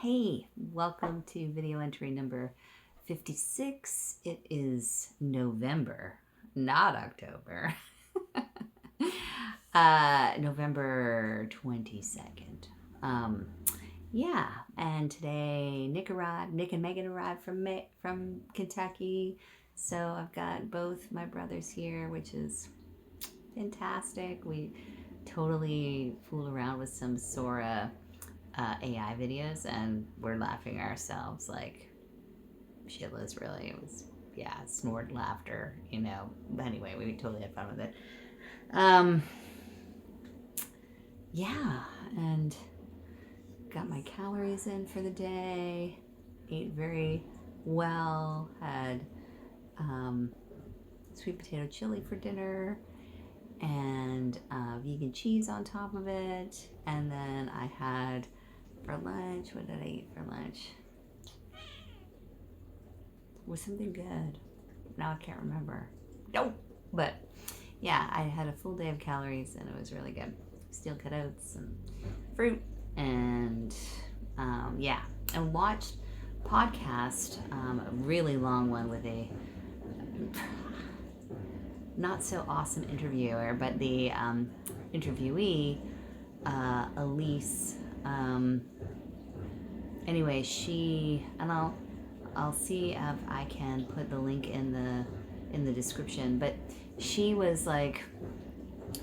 Hey, welcome to video entry number 56. It is November, not October. November 22nd. Yeah, and today Nick and Megan arrived from Kentucky. So I've got both my brothers here, which is fantastic. We totally fooled around with some Sora AI videos, and we're laughing ourselves like shitless. Really, it was snort laughter, But anyway, we totally had fun with it. Yeah, and got my calories in for the day. Ate very well. Had sweet potato chili for dinner and vegan cheese on top of it. And then I had for lunch, what did I eat for lunch? It was something good. Now I can't remember. Nope. But yeah, I had a full day of calories and it was really good. Steel cut oats and fruit and and watched podcast, a really long one with a not so awesome interviewer, but the interviewee, Elise. Anyway, she and I'll see if I can put the link in the description. But she was like,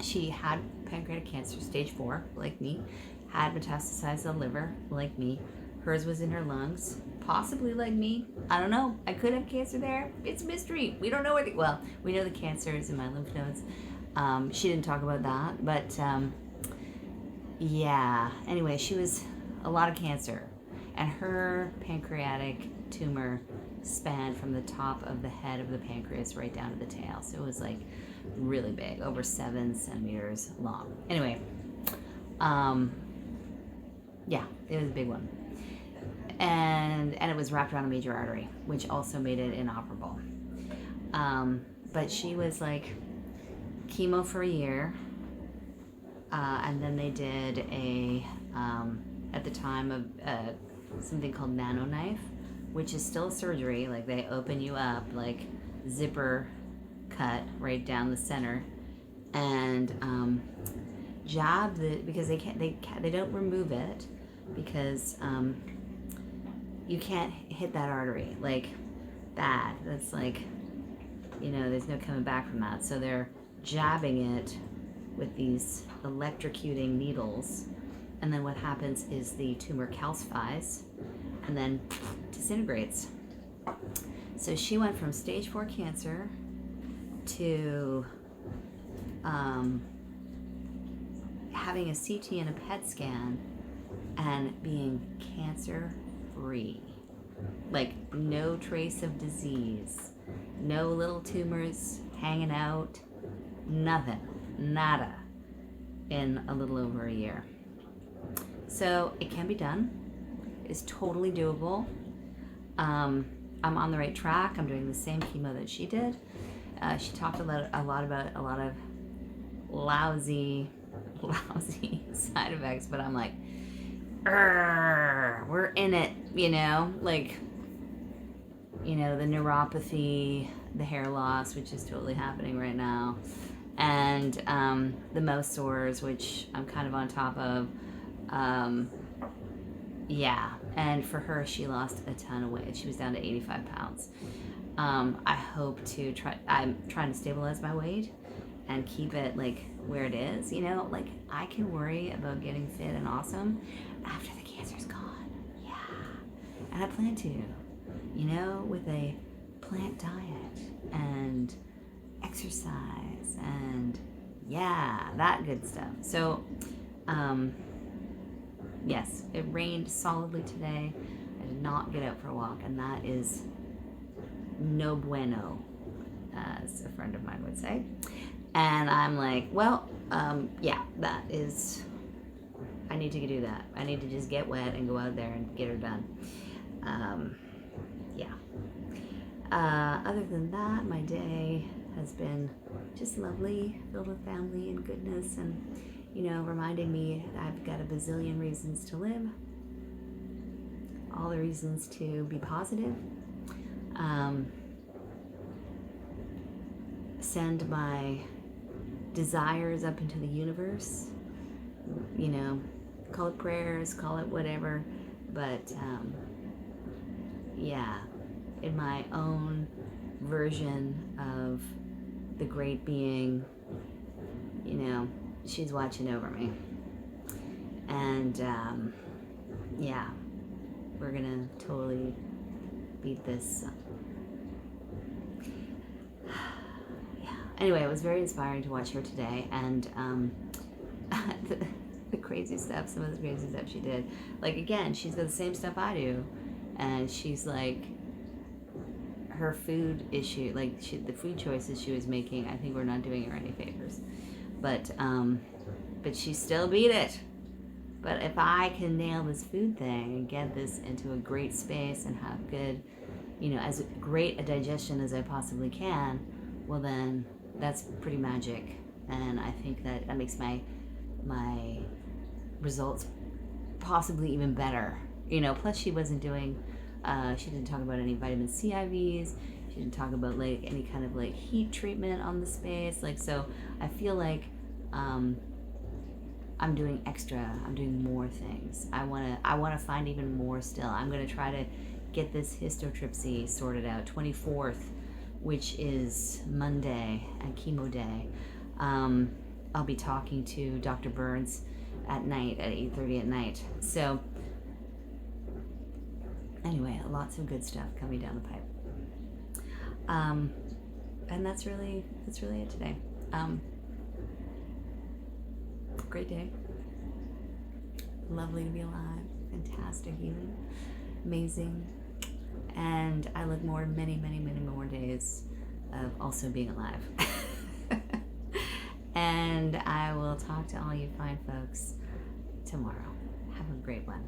she had pancreatic cancer, stage 4, like me, had metastasized the liver, like me. Hers was in her lungs, possibly like me. I don't know. I could have cancer there. It's a mystery. We don't know what. Well, we know the cancer is in my lymph nodes. She didn't talk about that, but yeah. Anyway, she was a lot of cancer, and her pancreatic tumor spanned from the top of the head of the pancreas right down to the tail. So it was like really big, over 7 centimeters long. Anyway, yeah, it was a big one. And it was wrapped around a major artery, which also made it inoperable. But she was like chemo for a year, and then they did at the time of something called nano knife, which is still a surgery. Like they open you up, like zipper cut right down the center, and jab because they don't remove it because you can't hit that artery like bad. That's like, there's no coming back from that. So they're jabbing it with these electrocuting needles, and then what happens is the tumor calcifies and then disintegrates. So she went from stage 4 cancer to having a CT and a PET scan and being cancer free. Like no trace of disease, no little tumors hanging out, nothing, nada, in a little over a year. So it can be done. It's totally doable. I'm on the right track. I'm doing the same chemo that she did. She talked a lot about a lot of lousy side effects, but I'm like, we're in it, like, the neuropathy, the hair loss, which is totally happening right now, and the mouth sores, which I'm kind of on top of. And for her, she lost a ton of weight. She was down to 85 pounds. I hope to I'm trying to stabilize my weight and keep it like where it is, like I can worry about getting fit and awesome after the cancer's gone. Yeah. And I plan to, with a plant diet and exercise and that good stuff. So, yes, it rained solidly today. I did not get out for a walk, and that is no bueno, as a friend of mine would say. And I'm like, well, that is, I need to do that. I need to just get wet and go out there and get her done. Other than that, my day has been just lovely, filled with family and goodness, and reminding me that I've got a bazillion reasons to live. all the reasons to be positive. Send my desires up into the universe. Call it prayers, call it whatever, but in my own version of the great being, she's watching over me. And we're gonna totally beat this. Anyway, it was very inspiring to watch her today, and the crazy stuff, some of the crazy stuff she did. Like, again, she's got the same stuff I do, and she's like, her food issue, like the food choices she was making, I think we're not doing her any favors. But she still beat it. But if I can nail this food thing and get this into a great space and have good, as great a digestion as I possibly can, well then, that's pretty magic. And I think that makes my results possibly even better. Plus she wasn't doing, she didn't talk about any vitamin C IVs. She didn't talk about like any kind of like heat treatment on the space. Like, so I feel like I'm doing extra. I'm doing more things. I wanna find even more still. I'm gonna try to get this histotripsy sorted out. 24th, which is Monday and chemo day. I'll be talking to Dr. Burns at night at 8:30 at night. So anyway, lots of good stuff coming down the pipe. And that's really it today. Great day. Lovely to be alive. Fantastic even. Amazing. And I look forward to many, many, many more days of also being alive. And I will talk to all you fine folks tomorrow. Have a great one.